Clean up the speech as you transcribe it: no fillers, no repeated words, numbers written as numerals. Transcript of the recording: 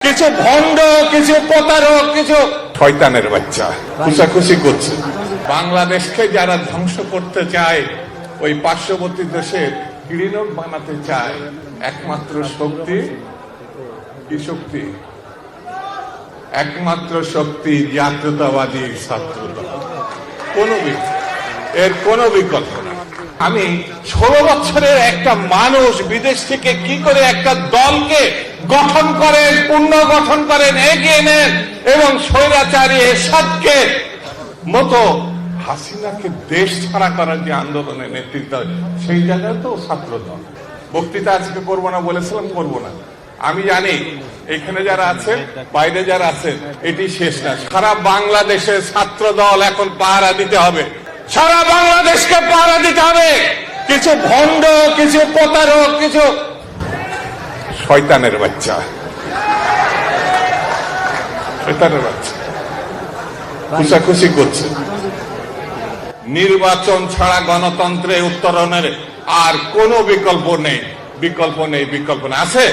কিছু ভণ্ড, কিছু প্রতারক, কিছু শয়তানের বাচ্চা খুশাখুশি করছে। বাংলাদেশকে যারা ধ্বংস করতে চায়, ওই পার্শ্ববর্তী দেশের কিরিনক বানাতে চায়, একমাত্র শক্তি কি শক্তি? একমাত্র শক্তি জাতীয়তাবাদী ছাত্রদল। এর কোনো বিকল্প না। আমি 16 বছরের একটা মানুষ বিদেশ থেকে কি করে একটা দলকে গঠন করেন, পুনর্গঠন করেন, এগিয়ে নেন এবং স্বৈরাচারী এরশাদকে মতো হাসিনাকে দেশ ছাড়া করার যে আন্দোলনের নেতৃত্ব, সেই জায়গায় তো ছাত্রদল। বক্তৃতা আজকে করবো না বলেছিলাম, করবো না। আমি জানি এখানে যারা আছেন, বাইরে যারা আছেন, এটি শেষ না। সারা বাংলাদেশের ছাত্রদল এখন পাহারা দিতে হবে, সারা বাংলাদেশকে পাহারা দিতে হবে। কিছু ভণ্ড, কিছু প্রতারক, কিছু শয়তানের বাচ্চা খুশাখুশি করছে। নির্বাচন ছাড়া গণতন্ত্রে উত্তরণের আর কোনো বিকল্প নেই। বিকল্প নেই। আছে?